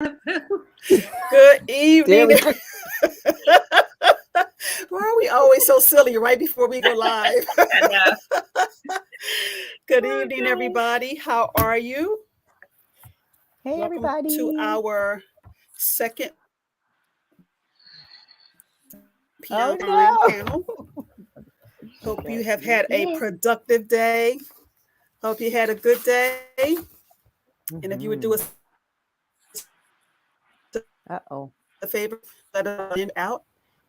Good evening. There we go. Why are we always so silly right before we go live? I know. Good evening, Okay. everybody. How are you? Hey, Welcome to everybody. our second Oh, SoundMind no. Panel. Hope you Okay. have Yes, had a yes. productive day. Hope you had a good day. And if you would do us Mm-hmm. a favor, let us know where Uh-oh. you're coming in out.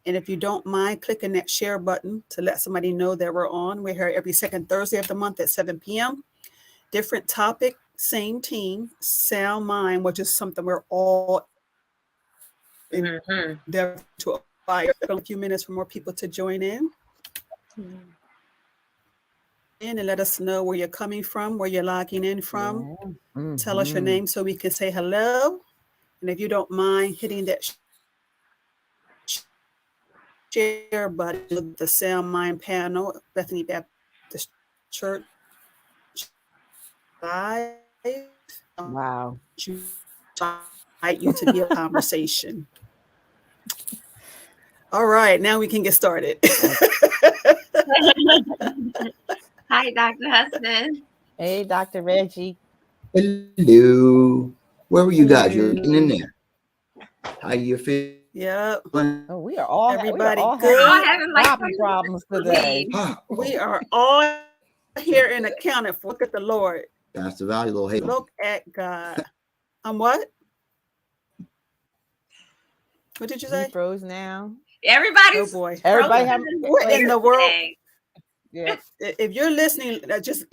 And if you don't mind clicking that share button to let somebody know that we're on. We're here every second Thursday of the month at 7 p.m. Different topic, same team, sound mind, which is something we're all endeavoring to acquire. Mm-hmm. We're going to give a few minutes for more people to join in. In and let us know where you're coming from, where you're logging in from. Yeah. Tell us your Mm-hmm. name so we can say hello. And if you don't mind hitting that share button, the SoundMind Panel, Bethany Baptist Church Live. Wow. Invite you to be a conversation. All right, now we can get started. Hi, Dr. Hudson. Hey, Dr. Reggie. Hello. Where were you guys? You're getting in Hello. there. How you feeling? Yep. Oh, we are Everybody all We're having all good? having like dropping 20 problems minutes to today. leave. We Oh, are all here and accounted for. Look at the Lord. Pastor Valley, little Look hate. at God. What? What did you He say? froze now. Oh Everybody's boy. Everybody frozen Okay. having in What like in here the world? today. yeah. If you're listening, just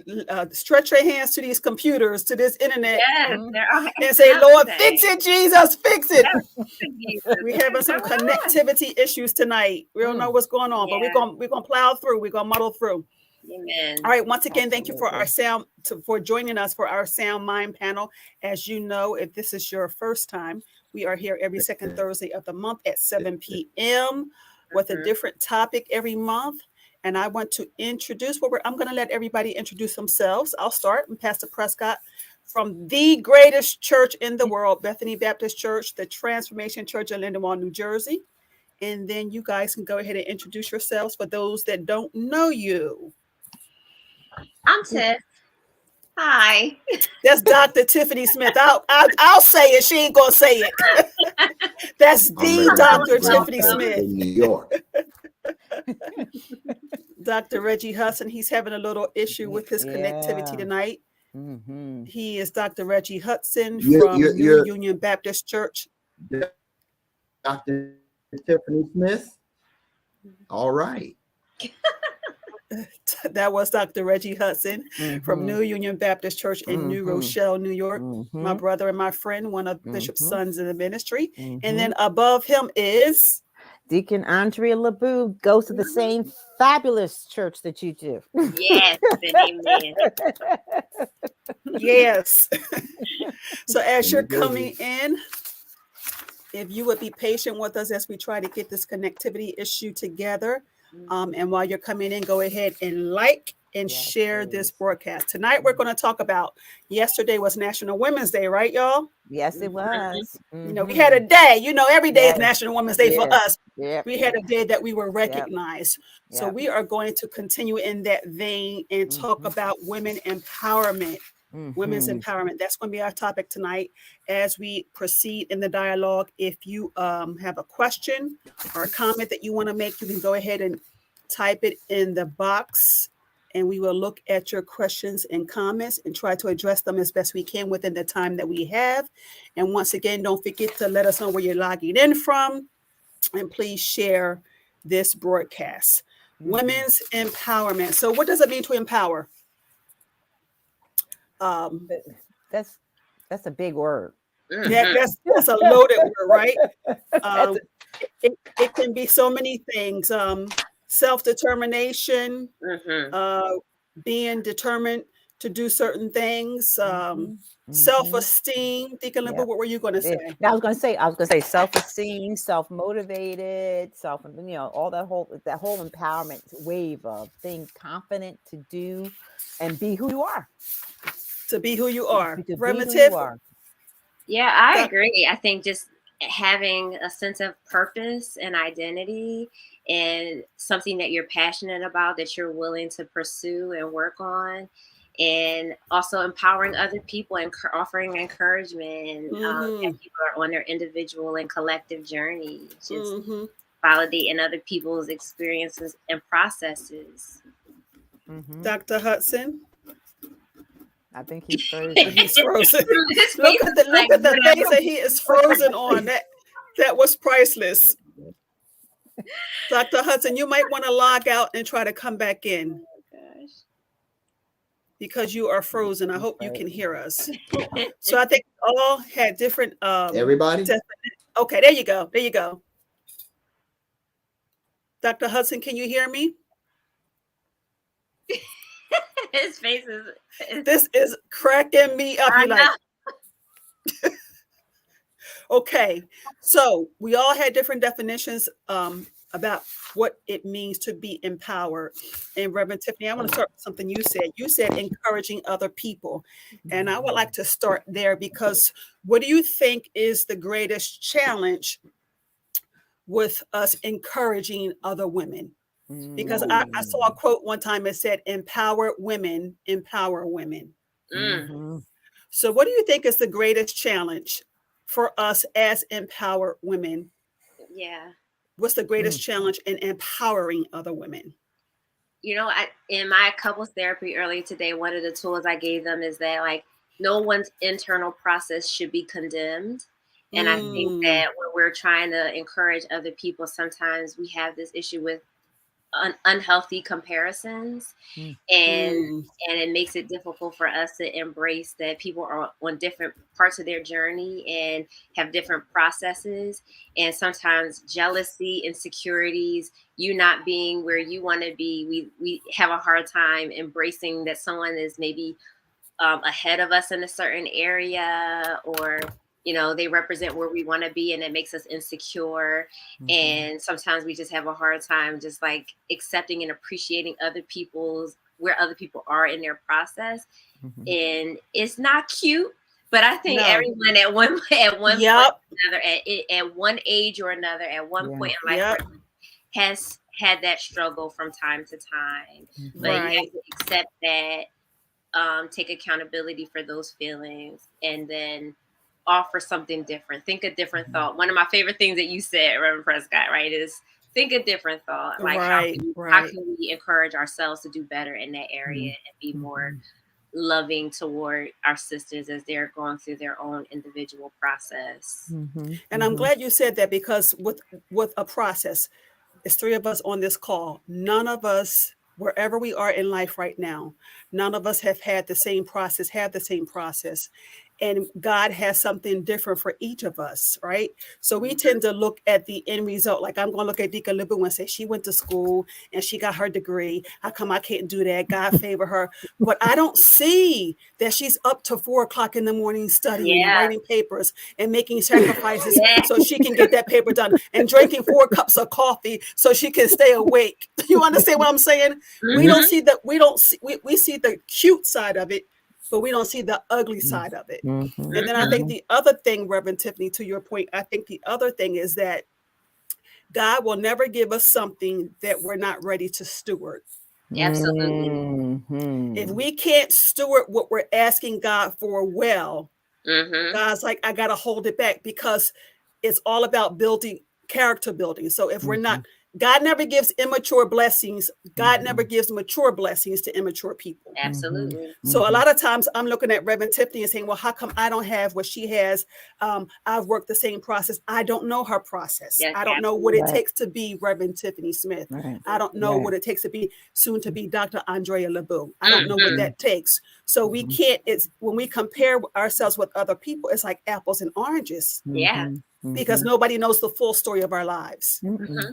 stretch your hands to these computers, to this internet, Yes, Mm. they're all and acting say, up Lord, fix today. it, Jesus, fix it. Yes, Jesus. We're What having is some going on? connectivity issues tonight. We don't know Mm. what's going on, but Yeah, we're gonna plow through. We're gonna muddle through. All amen. right. Once again, thank you for Absolutely. for joining us for our Sound Mind Panel. As you know, if this is your first time, we are here every second Thursday of the month at 7 p.m. with a Mm-hmm. different topic every month. And I want to introduce I'm going to let everybody introduce themselves. I'll start. I'm Pastor Prescott from the greatest church in the world, Bethany Baptist Church, the Transformation Church in Lindenwood, New Jersey. And then you guys can go ahead and introduce yourselves for those that don't know you. I'm Tess. Hi. That's Dr. Tiffany Smith. I'll say it. She ain't gonna say it. That's I'm the Reverend Dr. Dr. Tiffany Reggie Welcome. Hudson Smith. in New York. Dr. Reggie Hudson. He's having a little issue with his connectivity Yeah. tonight. Mm-hmm. He is Dr. Reggie Hudson You're, from you're, New you're Union Baptist Church. Dr. Tiffany Smith. All right. That was Dr. Reggie Hudson from Mm-hmm. New Union Baptist Church in New Mm-hmm. Rochelle, New York. My Mm-hmm. brother and my friend, one of Bishop's Mm-hmm. sons in the ministry. And Mm-hmm. then above him is Deacon Andrea LeBou goes to the same fabulous church that you do. Yes, and amen. yes. So as In you're New Jersey. coming in, if you would be patient with us as we try to get this connectivity issue together. And while you're coming in, go ahead and like and Yes, share this please. broadcast. Tonight, we're going to talk about yesterday was National Women's Day, right, y'all? Yes, it Mhm. was. You know, we had a Mm-hmm. day, every day is Yes. National Women's Day for Yeah. us. Yep. We had a day that we were Yep. recognized. So Yep. we are going to continue in that vein and talk Mm-hmm. about women empowerment. Women's Mm-hmm. empowerment. That's going to be our topic tonight as we proceed in the dialogue. If you have a question or a comment that you want to make, you can go ahead and type it in the box, and we will look at your questions and comments and try to address them as best we can within the time that we have. And once again, don't forget to let us know where you're logging in from, and please share this broadcast. Mm-hmm. Women's empowerment. So what does it mean to empower? Um, That's a big word. that, Mhm. that's a loaded word, right? That's Um, it can be so many things. Self-determination, Mhm. uh, being determined to do certain things, mm-hmm. Mm-hmm. self-esteem. Deacon Limber, Yep. what were you going to Yeah. say? Now I was gonna say self-esteem, self-motivated, all that whole empowerment wave of being confident to do and be who you are. To be who you are. To be Reverend who you Tiff, are. Yeah, I Doc- agree. I think just having a sense of purpose and identity and something that you're passionate about that you're willing to pursue and work on, and also empowering other people and offering encouragement as Mhm. people are on their individual and collective journey, just Mhm. validating other people's experiences and processes. Mm-hmm. Dr. Hudson, I think he's frozen. he's frozen. His look face at is the like look at the whatever. things that he is frozen on. That was priceless. Dr. Hudson, you might want to log out and try to come back in Gosh. because you are frozen. I hope you can hear us. So I think we all had different Everybody? okay, there you go. There you go. Dr. Hudson, can you hear me? His face is This is cracking me up. I You like, know. okay. So we all had different definitions about what it means to be empowered. And Reverend Tiffany, I want to start with something you said. You said encouraging other people. And I would like to start there because what do you think is the greatest challenge with us encouraging other women? Because I saw a quote one time, it said, empower women, empower women. Mm, Mm-hmm. So what do you think is the greatest challenge for us as empowered women? yeah. What's the greatest challenge in empowering other women? In my couples therapy earlier today, one of the tools I gave them is that like no one's internal process should be condemned. And I think that when we're trying to encourage other people, sometimes we have this issue with unhealthy comparisons, and it makes it difficult for us to embrace that people are on different parts of their journey and have different processes, and sometimes jealousy, insecurities, you not being where you want to be, we have a hard time embracing that someone is maybe ahead of us in a certain area, or they represent where we want to be, and it makes us insecure. And sometimes we just have a hard time just like accepting and appreciating where other people are in their process. And it's not cute, but I think No. everyone at one Yep. point or another, at one age or another, at one point in life Yep. has had that struggle from time to time. But you have Right. to accept that, take accountability for those feelings, and then offer something different. Think a different thought. One of my favorite things that you said, Reverend Prescott, right, is think a different thought. Like how Right. can we encourage ourselves to do better in that area and be more loving toward our sisters as they're going through their own individual process. And I'm glad you said that, because with a process, it's three of us on this call. None of us, wherever we are in life right now, none of us have had the same process. And God has something different for each of us, right? So we tend to look at the end result. Like I'm going to look at Dika Libu and say, she went to school and she got her degree. How come I can't do that? God favor her. But I don't see that she's up to 4:00 in the morning studying and writing papers and making sacrifices so she can get that paper done, and drinking 4 cups of coffee so she can stay awake. You understand what I'm saying? We don't see that. We see the cute side of it, but we don't see the ugly side of it. And then I think the other thing, Reverend Tiffany, to your point, I think the other thing is that God will never give us something that we're not ready to steward. Absolutely. If we can't steward what we're asking God for well, God's like, I got to hold it back, because it's all about building, character building. So if we're not, God never gives immature blessings. God never gives mature blessings to immature people. Absolutely. So a lot of times I'm looking at Reverend Tiffany and saying, well, how come I don't have what she has? I've worked the same process. I don't know her process. Yes, I don't know what it takes to be Reverend Tiffany Smith. I don't know what it takes to be soon to be Dr. Andrea LeBeau. I don't know what that takes. So we can't, it's when we compare ourselves with other people, it's like apples and oranges. Yeah. Because nobody knows the full story of our lives.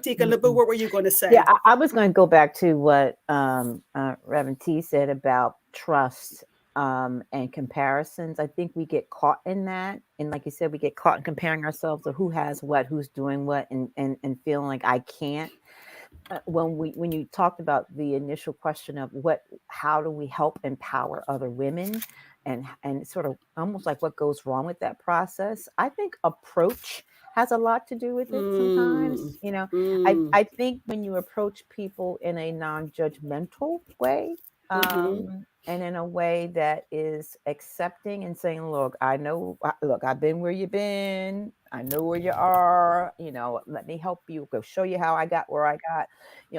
Tika LeBeau, what were you going to say? Yeah, I was going to go back to what Reverend T said about trust and comparisons. I think we get caught in that. And like you said, we get caught in comparing ourselves to who has what, who's doing what, and feeling like I can't. When you talked about the initial question of how do we help empower other women, and sort of almost like what goes wrong with that process. I think approach has a lot to do with it sometimes. I think when you approach people in a non-judgmental way, and in a way that is accepting and saying, look, I've been where you've been. I know where you are. Let me help you. Go show you how I got where I got.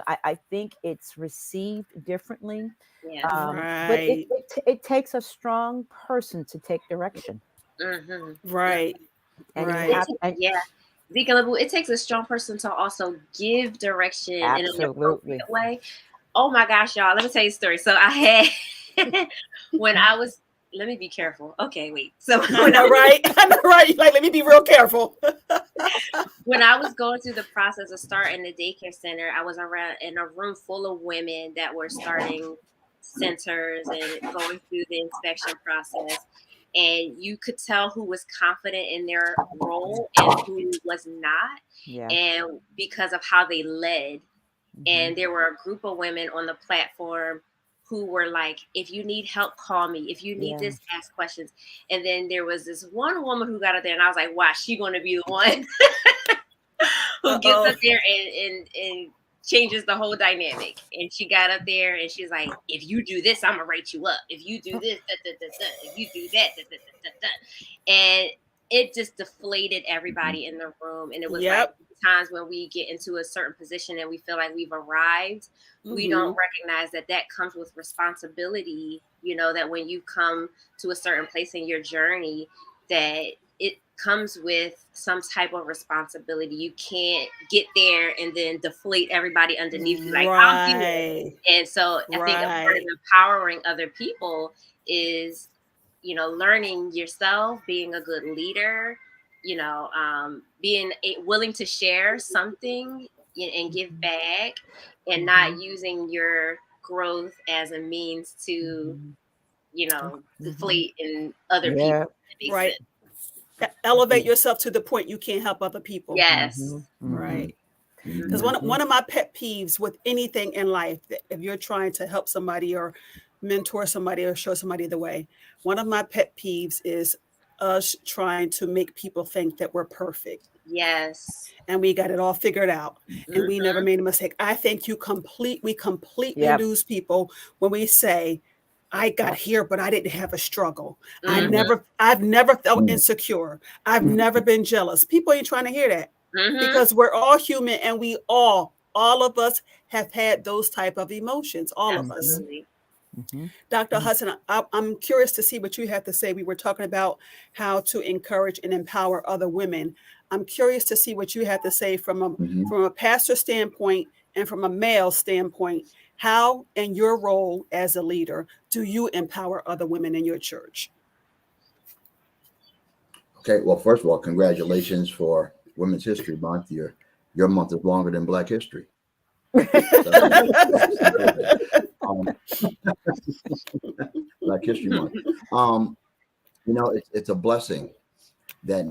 I think it's received differently. Yeah. But it takes a strong person to take direction. Right. And right. Zeke and Labu, it takes a strong person to also give direction in an appropriate way. Oh my gosh, y'all. Let me tell you a story. So I had when I was, let me be careful. Okay, wait. So I know, right? Like, let me be real careful. When I was going through the process of starting the daycare center, I was around in a room full of women that were starting centers and going through the inspection process. And you could tell who was confident in their role and who was not. Yeah. And because of how they led. And there were a group of women on the platform who were like, if you need help, call me. If you need this, ask questions. And then there was this one woman who got up there, and I was like, wow, she's going to be the one who gets up there and changes the whole dynamic. And she got up there, and she's like, if you do this, I'm going to write you up. If you do this, if you do that, and it just deflated everybody in the room. And it was like times when we get into a certain position and we feel like we've arrived, we don't recognize that comes with responsibility. That when you come to a certain place in your journey, that it comes with some type of responsibility. You can't get there and then deflate everybody underneath you like, I'll do it. And so I think a part of empowering other people is learning yourself, being a good leader, being willing to share something and give back, and not using your growth as a means to, deflate in other people. Right. Elevate yourself to the point you can't help other people. Yes. Right. Because one of my pet peeves with anything in life, if you're trying to help somebody or mentor somebody or show somebody the way, one of my pet peeves is us trying to make people think that we're perfect. Yes. And we got it all figured out. And we never made a mistake. I think we completely lose people when we say, I got here, but I didn't have a struggle. I've never felt insecure. I've never been jealous. People ain't trying to hear that because we're all human, and we all of us have had those type of emotions. All of us. Dr. Hudson, I'm curious to see what you have to say. We were talking about how to encourage and empower other women. I'm curious to see what you have to say from a pastor standpoint and from a male standpoint. How, in your role as a leader, do you empower other women in your church? Okay, well, first of all, congratulations for Women's History Month. Your month is longer than Black History. Black History Month. It's a blessing that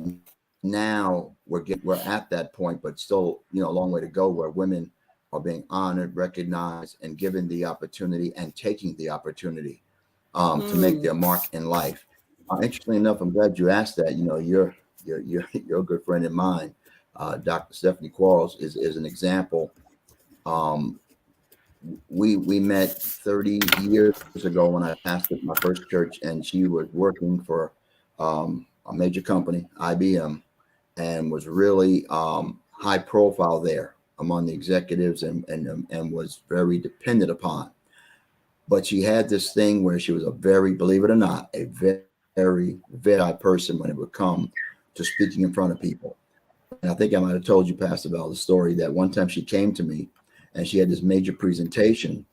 now we're at that point, but still, a long way to go, where women are being honored, recognized, and given the opportunity and taking the opportunity to make their mark in life. Interestingly enough, I'm glad you asked that. You're a good friend of mine. Dr. Stephanie Quarles is an example. We met 30 years ago when I pastored my first church, and she was working for a major company, IBM, and was really high profile there among the executives and was very dependent upon. But she had this thing where she was believe it or not, a very person when it would come to speaking in front of people. And I think I might have told you, Pastor Val, the story that one time she came to me and she had this major presentation,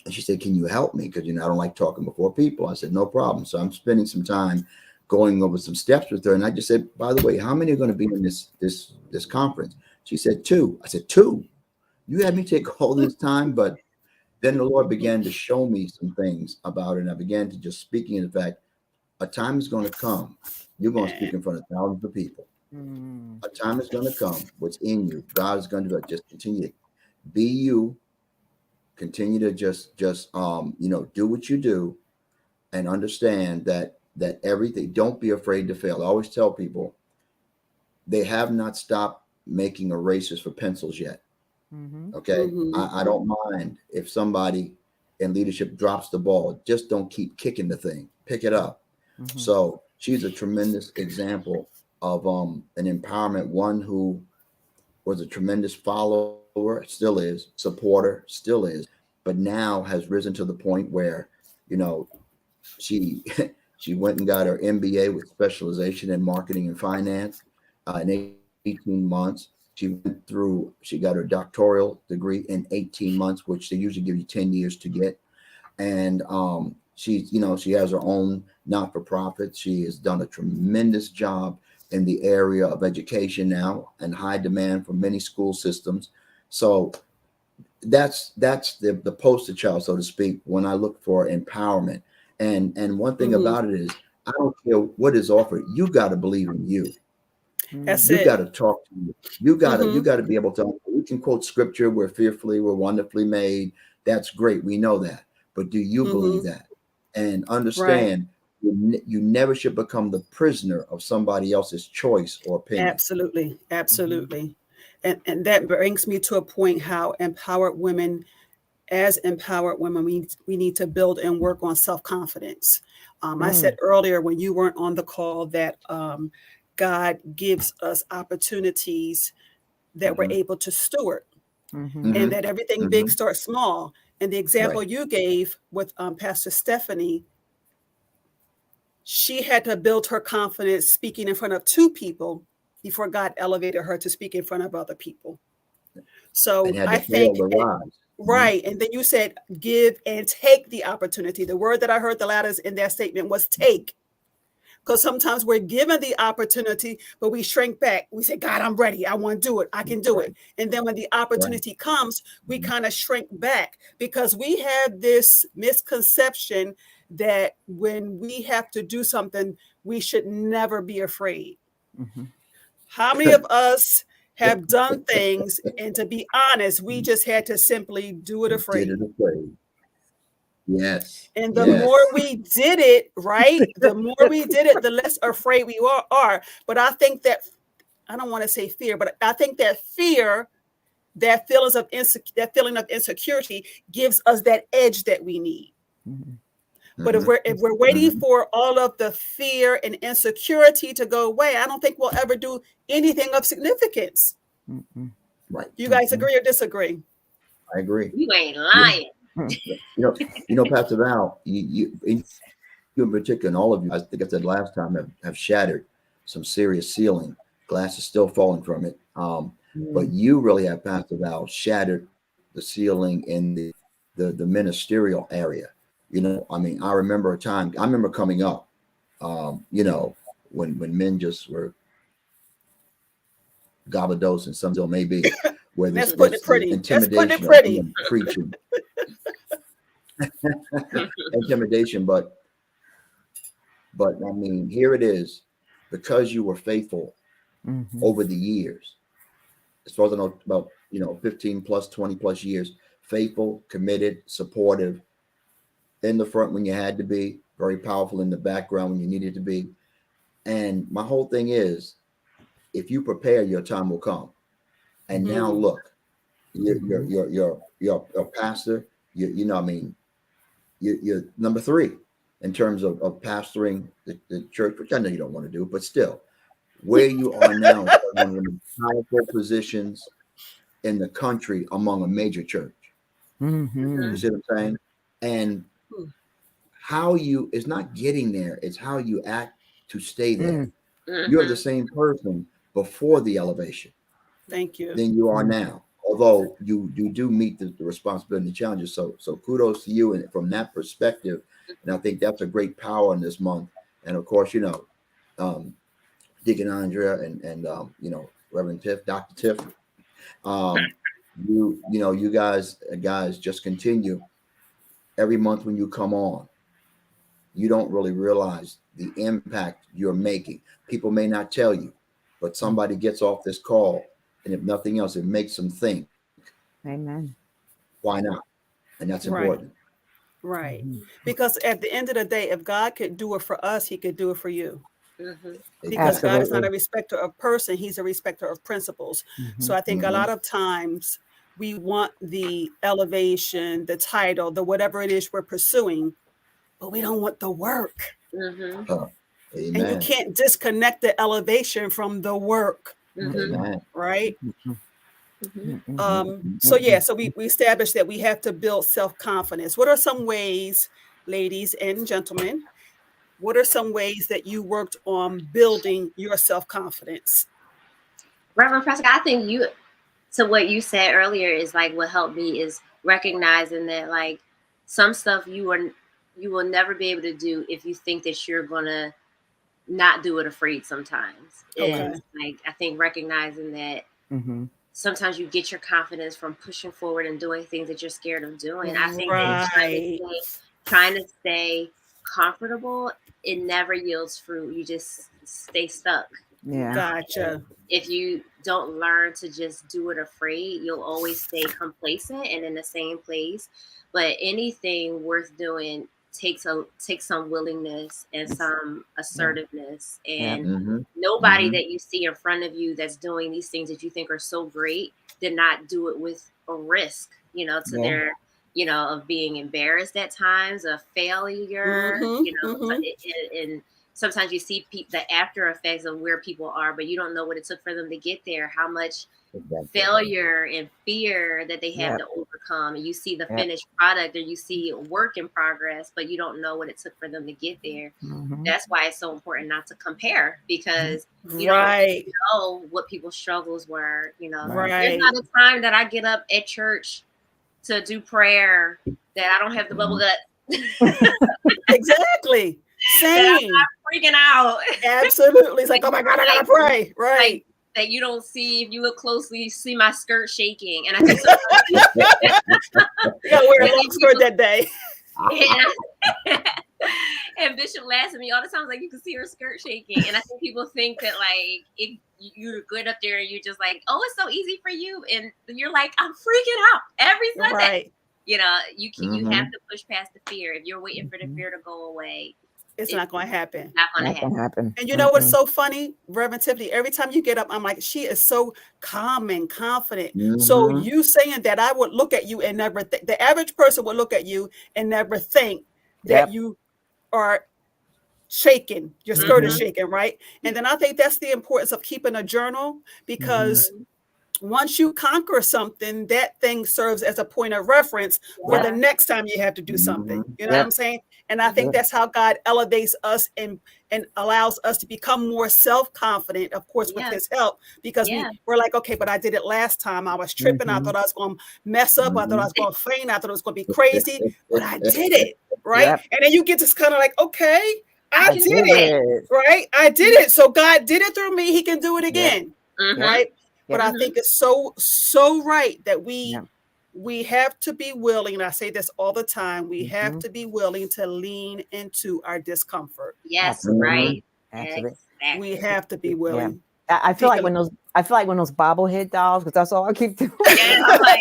and she said, can you help me? Because, I don't like talking before people. I said, no problem. So I'm spending some time going over some steps with her. And I just said, by the way, how many are going to be in this conference? She said, 2. I said, 2? You had me take all this time? But then the Lord began to show me some things about it. And I began to just speaking in the fact, a time is going to come. You're going to speak in front of thousands of people. A time is going to come. What's in you, God is going to just continue. Be you. Continue to just do what you do. and understand that everything, don't be afraid to fail. I always tell people they have not stopped making erasers for pencils yet. Mm-hmm. Okay. I don't mind if somebody in leadership drops the ball. Just don't keep kicking the thing. Pick it up. Mm-hmm. So she's a tremendous example of an empowerment, one who was a tremendous follower, still is, supporter, still is, but now has risen to the point where, you know, she she went and got her MBA with specialization in marketing and finance in 18 months. She got her doctoral degree in 18 months, which they usually give you 10 years to get. And she has her own not-for-profit. She has done a tremendous job in the area of education now, and high demand for many school systems. So that's the poster child, so to speak, when I look for empowerment. And one thing about it is, I don't care what is offered. You got to believe in you. That's You it. got to talk to you. You got to be able to. We can quote scripture. We're fearfully, we're wonderfully made. That's great. We know that. But do you believe that? And understand, you never should become the prisoner of somebody else's choice or opinion. Absolutely. Absolutely. And that brings me to a point how as empowered women, we need to build and work on self-confidence. I said earlier when you weren't on the call that God gives us opportunities that we're able to steward, and that everything big starts small. And the example you gave with Pastor Stephanie, she had to build her confidence speaking in front of 2 people before God elevated her to speak in front of other people. So And had I to fail think, to rise. right. And then you said, give and take the opportunity. The word that I heard the loudest in that statement was take. Because sometimes we're given the opportunity, but we shrink back. We say, God, I'm ready. I want to do it. I can do it. And then when the opportunity comes, we kind of shrink back because we have this misconception that when we have to do something, we should never be afraid. How many of us have done things, and to be honest, we just had to simply do it Did afraid? it afraid. Yes. And the more we did it, right, the more we did it, the less afraid we are. But I think that, I don't want to say fear, but I think that fear, that feeling of insecurity gives us that edge that we need. But if we're waiting for all of the fear and insecurity to go away, I don't think we'll ever do anything of significance. Right. You guys agree or disagree? I agree. You ain't lying. Pastor Val, you in particular, and all of you, I think I said last time, have shattered some serious ceiling. Glass is still falling from it. But you really have, Pastor Val, shattered the ceiling in the ministerial area. I mean, I remember coming up, when men just were gobble-dose, and some still may be, where That's this putting it pretty. intimidation of women preaching. Intimidation, but I mean, here it is, because you were faithful over the years, as far as I know, about 15 plus 20 plus years, faithful, committed, supportive, in the front when you had to be, very powerful in the background when you needed to be. And my whole thing is, if you prepare, your time will come. And now look, you're a pastor. You're number 3 in terms of pastoring the church, which I know you don't want to do, but still, where you are now, one of the most powerful positions in the country among a major church. You see what I'm saying? And it's not getting there, it's how you act to stay there. You're the same person before the elevation. Thank you. Than you are now. Although you do meet the responsibility and challenges. So kudos to you, and from that perspective. And I think that's a great power in this month. And of course, Deacon Andrea and Reverend Tiff, Dr. Tiff, you guys just continue. Every month when you come on, you don't really realize the impact you're making. People may not tell you, but somebody gets off this call, and if nothing else, it makes them think. Amen. Why not? And that's important. Right. Mhm. Because at the end of the day, if God could do it for us, he could do it for you. Mm-hmm. Because God is not a Absolutely. respecter of person, he's a respecter of principles. So Mhm. I think a Mhm. lot of times we want the elevation, the title, the whatever it is we're pursuing, but we don't want the work. Mm-hmm. And you Amen. can't disconnect the elevation from the work, Mm-hmm. Amen. right? Mhm. Mm-hmm. Mhm. So yeah, so we established that we have to build self-confidence. What are some ways, ladies and gentlemen, what are some ways that you worked on building your self-confidence? Reverend Prescott, I think you, so what you said earlier is like what helped me is recognizing that like some stuff you will never be able to do if you think that you're gonna not do it afraid sometimes. Okay. And like I think recognizing that Mhm. sometimes you get your confidence from pushing forward and doing things that you're scared of doing. I think that Right. trying to stay comfortable, it never yields fruit. You just stay stuck. Yeah. Gotcha. If you don't learn to just do it afraid, you'll always stay complacent and in the same place. But anything worth doing takes some willingness and some assertiveness. Yeah. And Mm-hmm. nobody Mm-hmm. that you see in front of you that's doing these things that you think are so great did not do it with a risk, to Yeah. their of being embarrassed at times, of failure, so Mm-hmm. and sometimes you see the after effects of where people are, but you don't know what it took for them to get there, how much Exactly. failure and fear that they have Yep. to overcome. And you see the Yep. finished product or you see work in progress, but you don't know what it took for them to get there. Mhm. That's why it's so important not to compare, because you don't Right. know what people's struggles were. Right. There's Right. not a time that I get up at church to do prayer that I don't have the bubble gut. Exactly. That I'm Same. not freaking out. Absolutely. It's like, oh my God, I gotta pray. Right. Like that you don't see, if you look closely, you see my skirt shaking. And I think sometimes You gotta wear a long skirt that day. and Bishop laughs at me all the time, like you can see her skirt shaking. And I think people think that like if you're good up there and you're just like, oh, it's so easy for you, and you're like, I'm freaking out every Sunday. Right. You Mm-hmm. have to push past the fear. If you're waiting for the fear to go away, It's not going to happen. not going to Not happen. gonna happen. And you know what's so funny, Reverend Tiffany? Every time you get up, I'm like, she is so calm and confident. So Mm-hmm. you saying that, I would look at you and never think, the average person would look at you and never think that Yep. you are shaking, your skirt is shaking, right? And then I think that's the importance of keeping a journal, because once you conquer something, that thing serves as a point of reference for the Yeah. next time you have to do something. You know what Yep. I'm saying? And I think that's how God elevates us and allows us to become more self-confident, of course, with Yeah. his help, because Yeah. we're like, okay, but I did it last time. I was tripping. I thought I was going to mess up. I thought I was going to faint. I thought it was going to be crazy, but I did it. Right. Yep. And then you get this kind of like, okay, I did do it. Right. I did it. So God did it through me. He can do it again. Mhm. Right. But I Mhm. think it's so right that we have to be willing, and I say this all the time, we have to be willing to lean into our discomfort. Yes, Absolutely. right. Absolutely. Exactly. We have to be Yeah. willing. I feel like when those bobblehead dolls, because that's all I keep doing. Yeah, I'm like,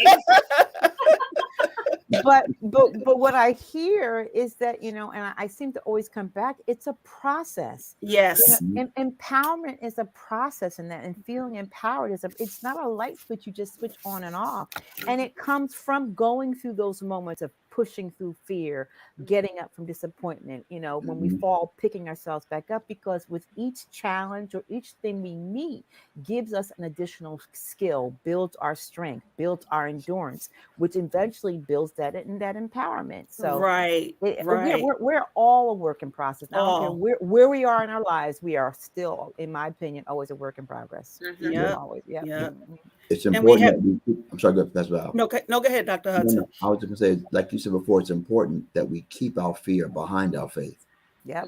but what I hear is that, and I seem to always come back, it's a process. Yes. Empowerment is a process, in that, and feeling empowered it's not a light switch you just switch on and off. And it comes from going through those moments of pushing through fear, getting up from disappointment, when we fall, picking ourselves back up, because with each challenge or each thing we meet gives us an additional skill, builds our strength, builds our endurance, which eventually builds that empowerment. So Right. we're all a work in process. I don't care where we are in our lives, we are still, in my opinion, always a work in progress. Yeah. Always. Yeah. It's important that we keep, I'm sorry, go ahead, Pastor Val. No, go ahead, Dr. Hudson. No, I was just going to say, like you said before, it's important that we keep our fear behind our faith. Yep.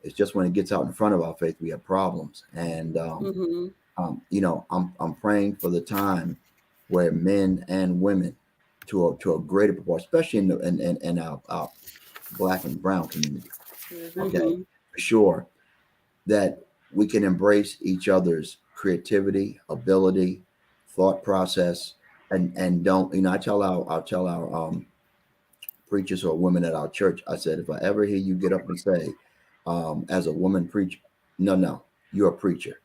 It's just when it gets out in front of our faith, we have problems. And, I'm praying for the time where men and women, to a greater proportion, especially in our Black and brown community, okay, for sure, that we can embrace each other's creativity, ability, thought process, and don't, I tell our preachers or women at our church. I said, if I ever hear you get up and say, as a woman preacher, no, you're a preacher.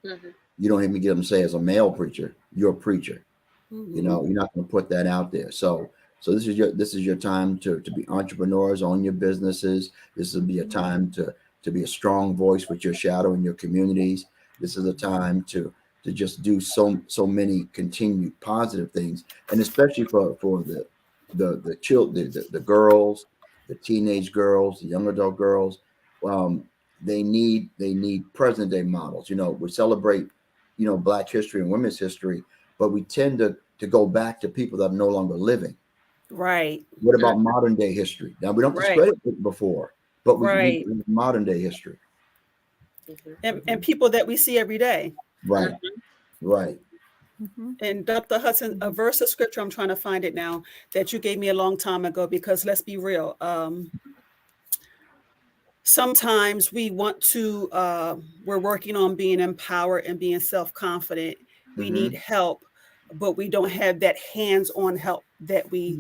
Mm-hmm. You don't hear me get up and say, as a male preacher, you're a preacher. Mhm. You know, you're not going to put that out there. So this is your time to be entrepreneurs, own your businesses. This will be a time to be a strong voice with your shadow in your communities. This is a time to just do so many continued positive things, and especially for the children, the girls, the teenage girls, the young adult girls. They need present day models. You know, we celebrate, you know, Black history and women's history, but we tend to go back to people that are no longer living. Right. What about modern day history? Now, we don't Right. discredit it before, but we Right. need modern day history. And people that we see every day. Right. Right. And Dr. Hudson, a verse of scripture, I'm trying to find it now, that you gave me a long time ago, because let's be real. Sometimes we want to, we're working on being empowered and being self-confident. We need help, but we don't have that hands-on help that we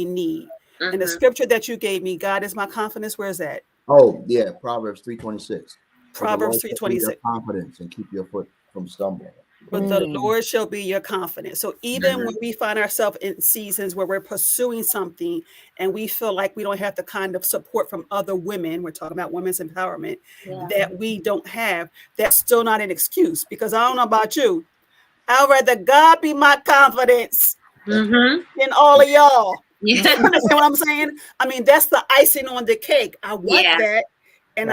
need. And the scripture that you gave me, God is my confidence, where's that? Oh, yeah, Proverbs 3:26. Proverbs 3:26. Confidence and keep your foot from stumbling. But the Lord shall be your confidence. So even when we find ourselves in seasons where we're pursuing something and we feel like we don't have the kind of support from other women, we're talking about women's empowerment, that we don't have, that's still not an excuse. Because I don't know about you, I'd rather God be my confidence than all of y'all. You understand what I'm saying? I mean, that's the icing on the cake. I want that. And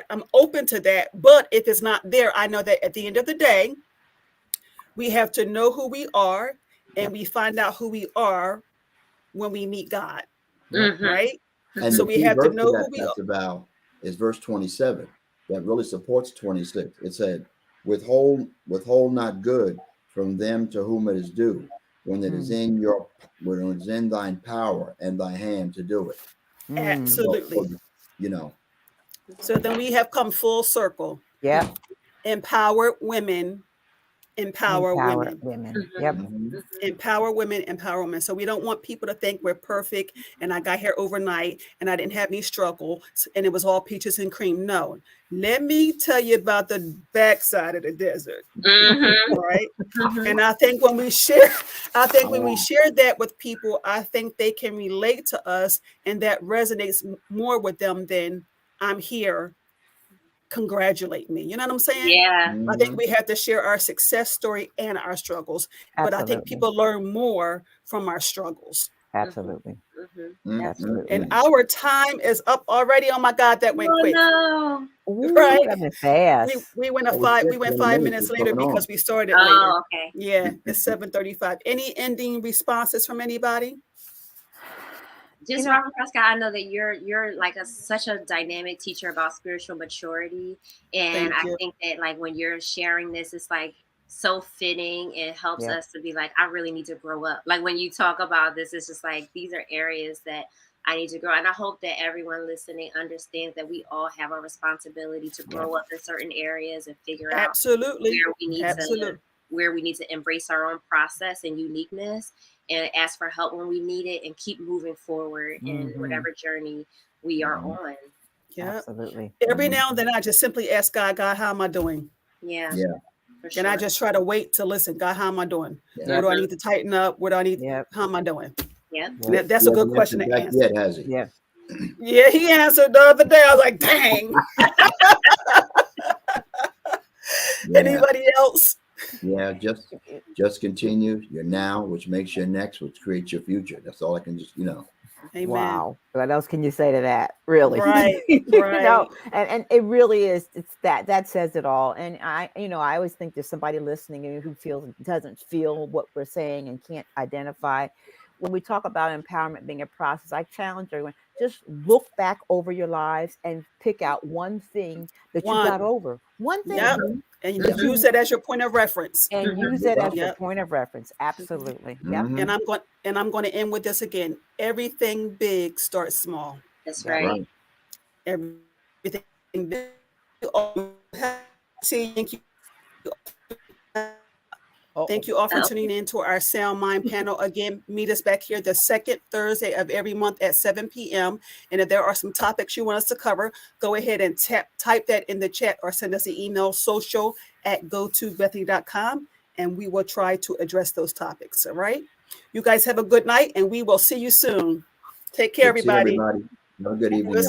I'm open to that. But if it's not there, I know that at the end of the day, we have to know who we are, and we find out who we are when we meet God, right? And so the we key have to verse know that who we that's are. about is verse 27. That really supports 26. It said, withhold not good from them to whom it is due, when it is in thine power and thy hand to do it. Absolutely. So, you know. So then we have come full circle. Yeah. Empower women. Empower women. Yep. Empower women, empower women. So we don't want people to think we're perfect and I got here overnight and I didn't have any struggle and it was all peaches and cream. No, let me tell you about the backside of the desert. Right. And I think when we share, when we share that with people, I think they can relate to us and that resonates more with them than I'm here. Congratulate me. You know what I'm saying? Yeah. I think we have to share our success story and our struggles. But I think people learn more from our struggles. Absolutely. Absolutely. And our time is up already. Oh my God, that went quick. No. Right? That went fast. We went 5 minutes later because we started later. Okay. Yeah, it's 7:35. Any ending responses from anybody? Just Robert Prescott, I know that you're like such a dynamic teacher about spiritual maturity, and I think that like when you're sharing this, it's like so fitting. It helps us to be like, I really need to grow up. Like when you talk about this, it's just like these are areas that I need to grow, and I hope that everyone listening understands that we all have a responsibility to grow up in certain areas and figure out where we need to embrace our own process and uniqueness and ask for help when we need it and keep moving forward in whatever journey we are on. Yeah, absolutely. Every now and then I just simply ask God, how am I doing? Yeah. And I just try to wait to listen. God, how am I doing? Where do I need to tighten up? How am I doing? That's a good question to answer. Yet, has he? Yeah, he answered the other day. I was like, dang. Anybody else? Yeah, just continue your now, which makes your next, which creates your future. That's all I can just, Amen. Wow. What else can you say to that? Really? Right. You know, and it really is. It's that says it all. And I always think there's somebody listening who doesn't feel what we're saying and can't identify. When we talk about empowerment being a process, I challenge everyone, just look back over your lives and pick out one thing that you got over. One thing. Yep. And use it as your point of reference. And use it as your point of reference. Absolutely. Yep. And I'm going to end with this again. Everything big starts small. That's right. Everything big. Thank you all for Oh. tuning in to our SoundMind panel. Again, meet us back here the second Thursday of every month at 7 p.m. And if there are some topics you want us to cover, go ahead and type that in the chat or send us an email, social@gotobethany.com, and we will try to address those topics. All right. You guys have a good night, and we will see you soon. Take care, Good to see everybody. everybody. Have a good evening, everybody.